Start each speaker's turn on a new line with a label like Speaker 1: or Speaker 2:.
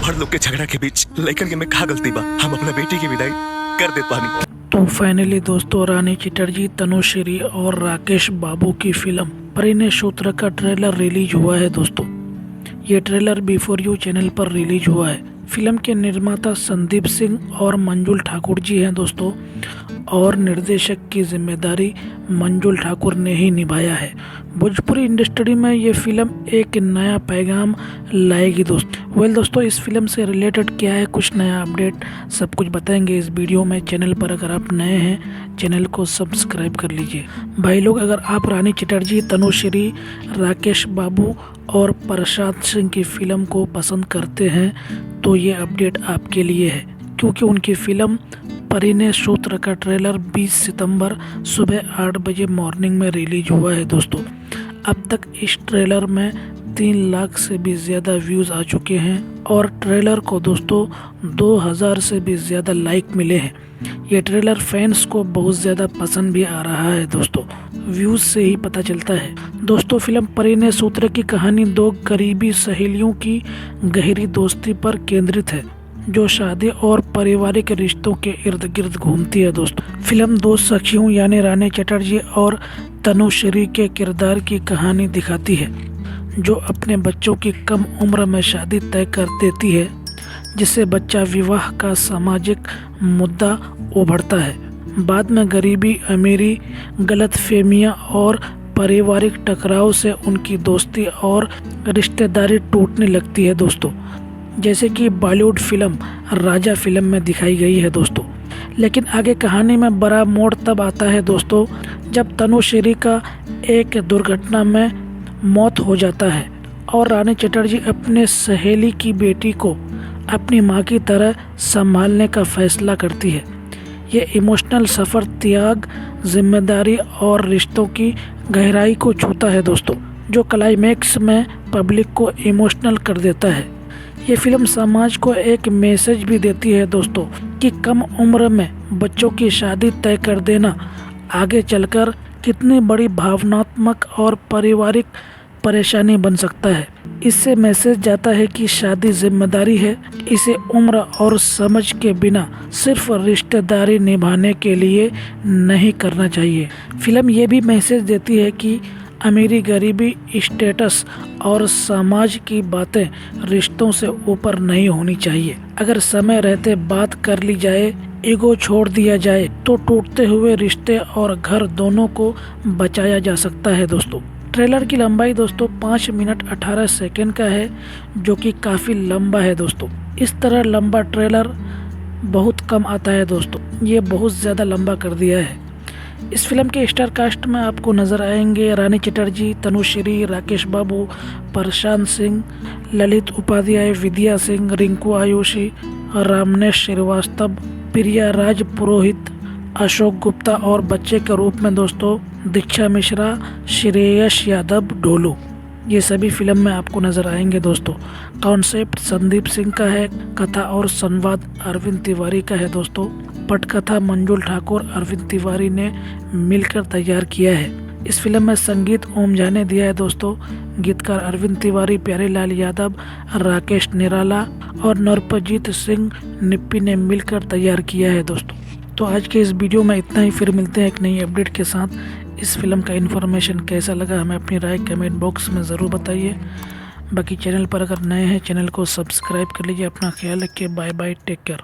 Speaker 1: बड़ लोग के झगड़ा के बीच लेकिन के में का गलती बा, हम अपना बेटी की विदाई कर दे पानी।
Speaker 2: तो फाइनली दोस्तों, रानी चटर्जी, तनुश्री और राकेश बाबू की फिल्म परिणय सूत्र का ट्रेलर रिलीज हुआ है दोस्तों। ये ट्रेलर बिफोर यू चैनल पर रिलीज हुआ है। फिल्म के निर्माता संदीप सिंह और मंजुल ठाकुर जी हैं दोस्तों, और निर्देशक की जिम्मेदारी मंजुल ठाकुर ने ही निभाया है। भोजपुरी इंडस्ट्री में ये फिल्म एक नया पैगाम लाएगी दोस्तों। दोस्तों, इस फिल्म से रिलेटेड क्या है, कुछ नया अपडेट, सब कुछ बताएंगे इस वीडियो में। चैनल पर अगर आप नए हैं, चैनल को सब्सक्राइब कर लीजिए। भाई लोग, अगर आप रानी चटर्जी, तनुश्री, राकेश बाबू और प्रशांत सिंह की फिल्म को पसंद करते हैं तो ये अपडेट आपके लिए है, क्योंकि उनकी फिल्म परिणय सूत्र का ट्रेलर 20 सितंबर सुबह 8 बजे मॉर्निंग में रिलीज हुआ है दोस्तों। अब तक इस ट्रेलर में 3 लाख से भी ज़्यादा व्यूज़ आ चुके हैं और ट्रेलर को दोस्तों 2000 से भी ज़्यादा लाइक मिले हैं। ये ट्रेलर फैंस को बहुत ज़्यादा पसंद भी आ रहा है दोस्तों, व्यूज़ से ही पता चलता है। दोस्तों, फिल्म परिणय सूत्र की कहानी 2 करीबी सहेलियों की गहरी दोस्ती पर केंद्रित है, जो शादी और पारिवारिक रिश्तों के इर्द गिर्द घूमती है दोस्तों। फिल्म 2 सखियों यानी रानी चटर्जी और तनुश्री के किरदार की कहानी दिखाती है, जो अपने बच्चों की कम उम्र में शादी तय कर देती है, जिससे बच्चा विवाह का सामाजिक मुद्दा उभरता है। बाद में गरीबी, अमीरी, गलतफहमियां और पारिवारिक टकराव से उनकी दोस्ती और रिश्तेदारी टूटने लगती है दोस्तों, जैसे कि बॉलीवुड फिल्म राजा फिल्म में दिखाई गई है दोस्तों। लेकिन आगे कहानी में बड़ा मोड़ तब आता है दोस्तों, जब तनुश्री का एक दुर्घटना में मौत हो जाता है और रानी चटर्जी अपने सहेली की बेटी को अपनी मां की तरह संभालने का फैसला करती है। ये इमोशनल सफ़र त्याग, जिम्मेदारी और रिश्तों की गहराई को छूता है दोस्तों, जो क्लाइमैक्स में पब्लिक को इमोशनल कर देता है। ये फिल्म समाज को एक मैसेज भी देती है दोस्तों, कि कम उम्र में बच्चों की शादी तय कर देना आगे चलकर कितनी बड़ी भावनात्मक और पारिवारिक परेशानी बन सकता है। इससे मैसेज जाता है कि शादी जिम्मेदारी है, इसे उम्र और समझ के बिना सिर्फ रिश्तेदारी निभाने के लिए नहीं करना चाहिए। फिल्म ये भी मैसेज देती है कि अमीरी, गरीबी, स्टेटस और समाज की बातें रिश्तों से ऊपर नहीं होनी चाहिए। अगर समय रहते बात कर ली जाए, ईगो छोड़ दिया जाए, तो टूटते हुए रिश्ते और घर दोनों को बचाया जा सकता है दोस्तों। ट्रेलर की लंबाई दोस्तों 5 मिनट 18 सेकंड का है, जो कि काफ़ी लंबा है दोस्तों। इस तरह लंबा ट्रेलर बहुत कम आता है दोस्तों, ये बहुत ज़्यादा लंबा कर दिया है। इस फिल्म के स्टार कास्ट में आपको नज़र आएंगे रानी चटर्जी, तनुश्री, राकेश बाबू, प्रशांत सिंह, ललित उपाध्याय, विद्या सिंह, रिंकू आयुषी, रामनेश श्रीवास्तव, प्रिया राज पुरोहित, अशोक गुप्ता और बच्चे के रूप में दोस्तों दीक्षा मिश्रा, श्रेयस यादव, ढोलू, ये सभी फिल्म में आपको नज़र आएंगे दोस्तों। कॉन्सेप्ट संदीप सिंह का है, कथा और संवाद अरविंद तिवारी का है दोस्तों। पटकथा मंजुल ठाकुर, अरविंद तिवारी ने मिलकर तैयार किया है। इस फिल्म में संगीत ओम झा ने दिया है दोस्तों। गीतकार अरविंद तिवारी, प्यारेलाल यादव, राकेश निराला और नरपजीत सिंह निप्पी ने मिलकर तैयार किया है दोस्तों। तो आज के इस वीडियो में इतना ही, फिर मिलते हैं एक नई अपडेट के साथ। इस फिल्म का इन्फॉर्मेशन कैसा लगा हमें अपनी राय कमेंट बॉक्स में ज़रूर बताइए। बाकी चैनल पर अगर नए हैं, चैनल को सब्सक्राइब कर लीजिए। अपना ख्याल रखिए। Bye bye, take care.